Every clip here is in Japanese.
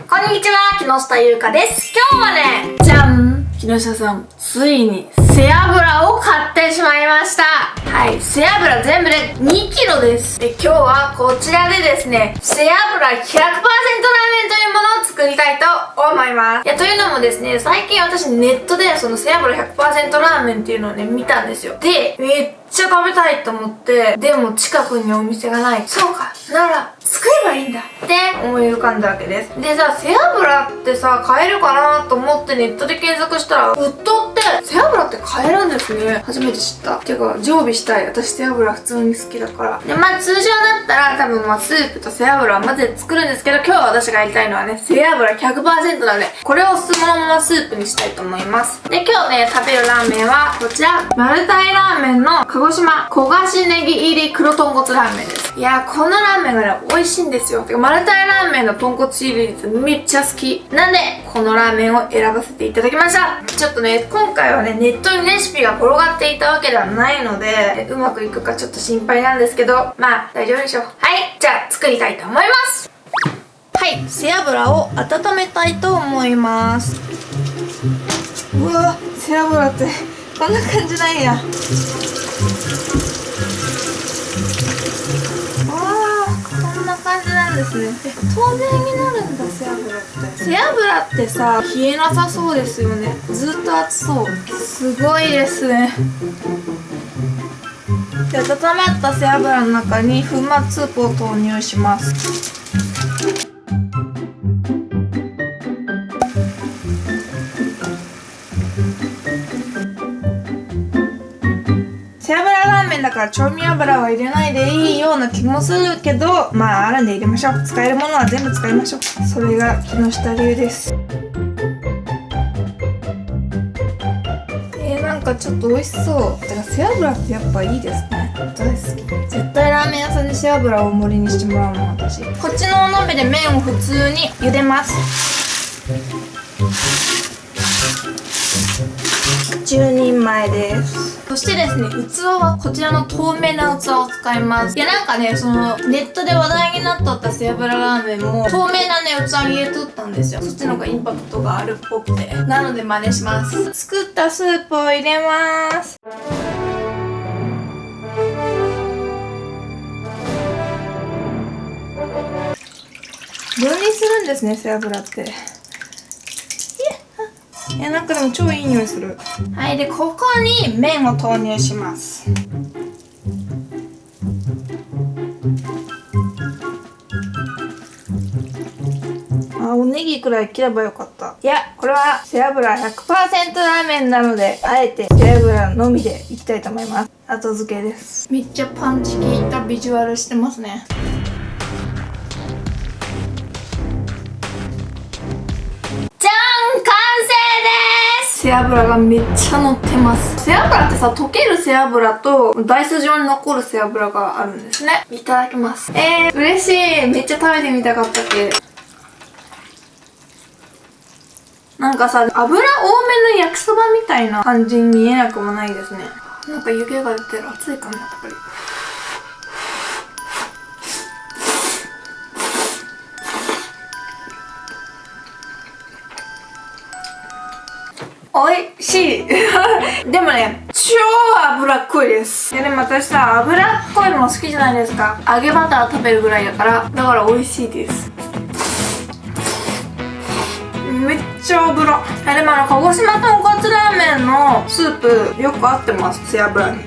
こんにちは、木下ゆうかです。今日はね、じゃん、木下さん、ついに背脂を買ってしまいました。はい、背脂全部で2キロです。で、今日はこちらでですね、背脂 100% ラーメンというものを作りたいと思います。というのもですね、最近私ネットでその背脂 100% ラーメンっていうのをね、見たんですよ。で、めっちゃ食べたいと思って、でも近くにお店がない。そうか、なら作ればいいんだって思い浮かんだわけです。でさ、背脂ってさ、買えるかなと思ってネットで検索したら、ウッドって背脂って買えるんですね。初めて知った。てか、常備したい。私背脂普通に好きだから。で、通常だったら多分スープと背脂を混ぜて作るんですけど、今日私がやりたいのはね、背脂 100% なので、これをそのままスープにしたいと思います。で、今日ね、食べるラーメンはこちら。マルタイラーメンの鹿児島焦がしネギ入り黒豚骨ラーメンです。いやー、このラーメンがね、美味しいんですよ。てか、マルタイラーメンの豚骨シリーズめっちゃ好き。なんで、このラーメンを選ばせていただきました。ちょっとね、今回はね、ネットにレシピが転がっていたわけではないので、うまくいくかちょっと心配なんですけど、大丈夫でしょう。はい、じゃあ作りたいと思います。はい、背脂を温めたいと思います。うわ、背脂ってこんな感じなんや。こんな感じなんですね。透明になるんだ、背脂って。背脂ってさ、冷えなさそうですよね。ずっと熱そう。すごいですね。で、温まった背脂の中に粉末スープを投入します。背脂ラーメンだから調味油は入れないでいいような気もするけど、あるんで入れましょう。使えるものは全部使いましょう。それが木下流です。なんかちょっと美味しそう。てか背脂ってやっぱいいですね。大好き。絶対ラーメン屋さんで背脂を大盛りにしてもらうもん、私。こっちのお鍋で麺を普通に茹でます。10人前です。そしてですね、器はこちらの透明な器を使います。いや、なんかね、そのネットで話題になっとった背脂ラーメンも透明なね、器に入れとったんですよ。そっちの方がインパクトがあるっぽくて、なので真似します。作ったスープを入れます。分離するんですね、背脂って。なんかでも超いい匂いする。はい、で、ここに麺を投入します。おネギくらい切ればよかった。いや、これは背脂 100% ラーメンなので、あえて背脂のみでいきたいと思います。後付けです。めっちゃパンチ効いたビジュアルしてますね。背脂がめっちゃ乗ってます。背脂ってさ、溶ける背脂とダイス状に残る背脂があるんですね。いただきます。嬉しい。めっちゃ食べてみたかったっけ。なんかさ、油多めの焼きそばみたいな感じに見えなくもないですね。なんか湯気が出てる。熱いかな、やっぱり。おいしいでもね、超脂っこいです。いやでも私さ、脂っこいもの好きじゃないですか。揚げバター食べるぐらいだから、だから美味しいです。めっちゃ油。でも鹿児島豚骨ラーメンのスープよく合ってます、背脂に。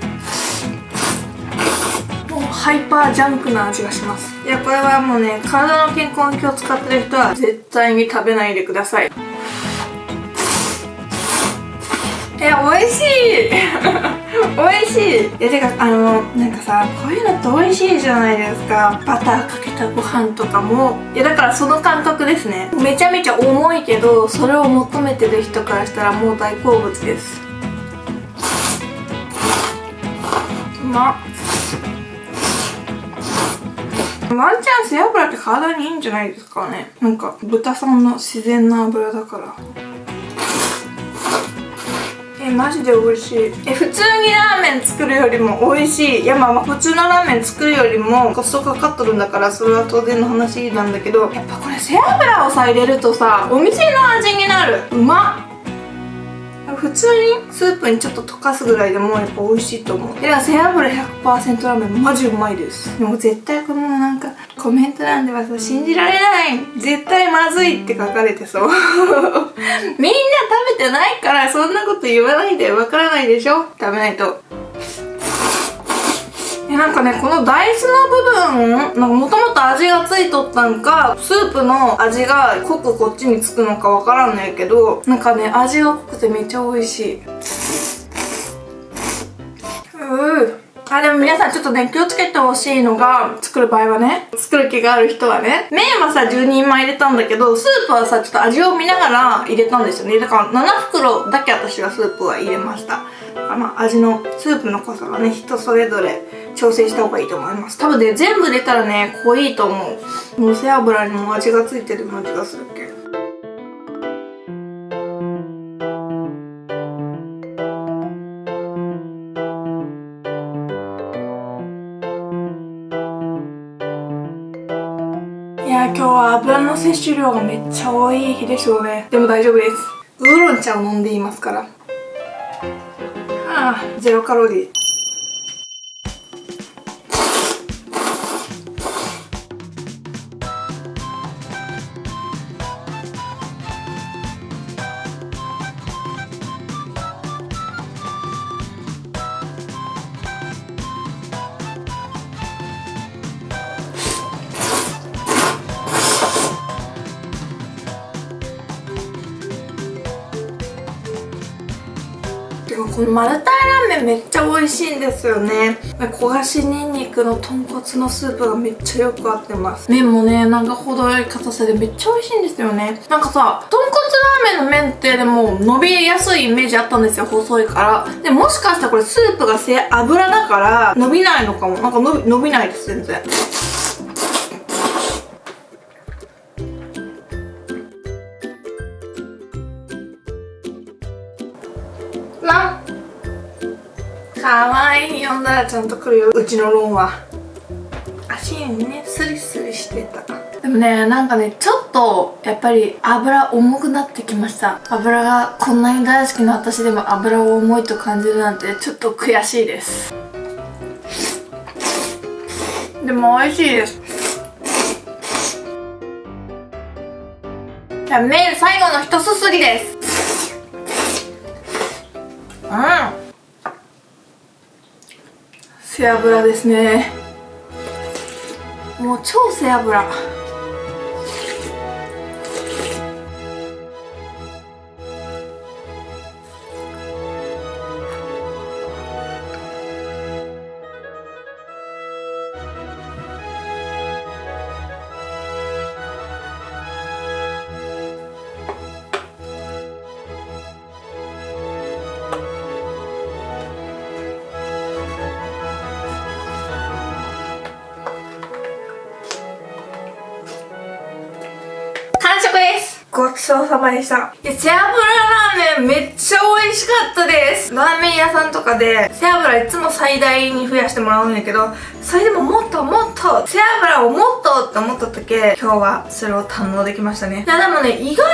もうハイパージャンクな味がします。いや、これはもうね、体の健康に気を使ってる人は絶対に食べないでください。美味しい美味しい。いや、てかなんかさ、こういうのって美味しいじゃないですか。バターかけたご飯とかも。いや、だからその感覚ですね。めちゃめちゃ重いけど、それを求めてる人からしたらもう大好物です。うまっ。ワンチャン背脂って体にいいんじゃないですかね。なんか豚さんの自然な脂だから。マジで美味しい。普通にラーメン作るよりも美味しい。いやまあ普通のラーメン作るよりもコストかかっとるんだから、それは当然の話なんだけど、やっぱこれ背脂をさ入れるとさ、お店の味になる。うまっ。普通にスープにちょっと溶かすぐらいでもやっぱ美味しいと思う。いや、背脂 100% ラーメンマジうまいです。でも絶対このなんかコメント欄ではさ、信じられない、絶対まずいって書かれてそうみんな食べてないからそんなこと言わないで。わからないでしょ、食べないと。なんかね、この大豆の部分、なんかもともと味がついとったんか、スープの味が濃くこっちにつくのかわからんないけど、なんかね、味が濃くてめっちゃ美味しい。でも皆さんちょっとね、気をつけてほしいのが、作る場合はね、作る気がある人はね、麺はさ、10人前入れたんだけど、スープはさ、ちょっと味を見ながら入れたんですよね。だから7袋だけ私はスープは入れました。まあ、味の、スープの濃さがね、人それぞれ調整した方がいいと思います。多分ね、全部入れたらね、濃いと思う。もう背脂にも味がついてる感じがするけど。いや、今日は油の摂取量がめっちゃ多い日でしょうね。でも大丈夫です。ウーロン茶を飲んでいますから。ゼロカロリー。でもこのマルタイラーメンめっちゃ美味しいんですよね。焦がしニンニクの豚骨のスープがめっちゃよく合ってます。麺もね、なんか程よい硬さでめっちゃ美味しいんですよね。なんかさ、豚骨ラーメンの麺ってでも伸びやすいイメージあったんですよ、細いから。でもしかしたらこれスープが油だから伸びないのかも。なんか伸びないです、全然。かわいい。呼んだらちゃんと来るよ、うちのロンは。足にね、スリスリしてた。でもね、なんかね、ちょっとやっぱり油重くなってきました。油がこんなに大好きな私でも油を重いと感じるなんてちょっと悔しいです。でも美味しいです。じゃあ麺最後の一すすりです。背脂ですね。もう超背脂。ごちそうさまでした。背脂ラーメンめっちゃ美味しかったです。ラーメン屋さんとかで背脂いつも最大に増やしてもらうんやけど、それでももっともっと背脂をもっとって思った時、今日はそれを堪能できましたね。いやでもね、意外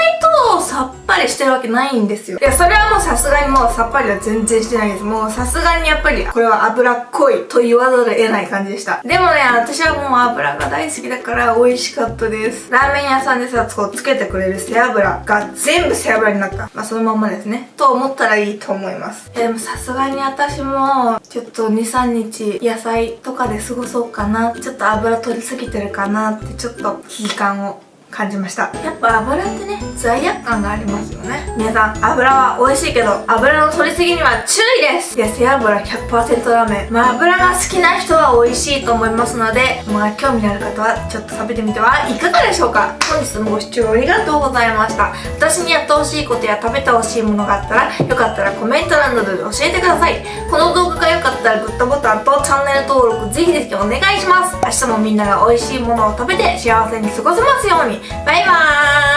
とさっぱりしてるわけないんですよ。いや、それはもうさすがにもうさっぱりは全然してないです。もうさすがにやっぱりこれは脂っこいと言わざるを得ない感じでした。でもね、私はもう油が大好きだから美味しかったです。ラーメン屋さんでさ、こうつけてくれる背脂が全部背脂になった。まあそのまんまですね。と思ったらいいと思います。でもさすがに私もちょっと 2,3 日野菜とかで過ごそうかな。ちょっと油取りすぎてるかなってちょっと危機感を感じました。やっぱ油ってね、罪悪感がありますよね。皆さん、油は美味しいけど油の取りすぎには注意です。で、背脂 100% ラーメン、まあ油が好きな人は美味しいと思いますので、まあ興味のある方はちょっと食べてみてはいかがでしょうか。本日もご視聴ありがとうございました。私にやってほしいことや食べてほしいものがあったら、よかったらコメント欄などで教えてください。この動画が良かったらグッドボタンとチャンネル登録ぜひぜひお願いします。明日もみんなが美味しいものを食べて幸せに過ごせますように。バイバーイ。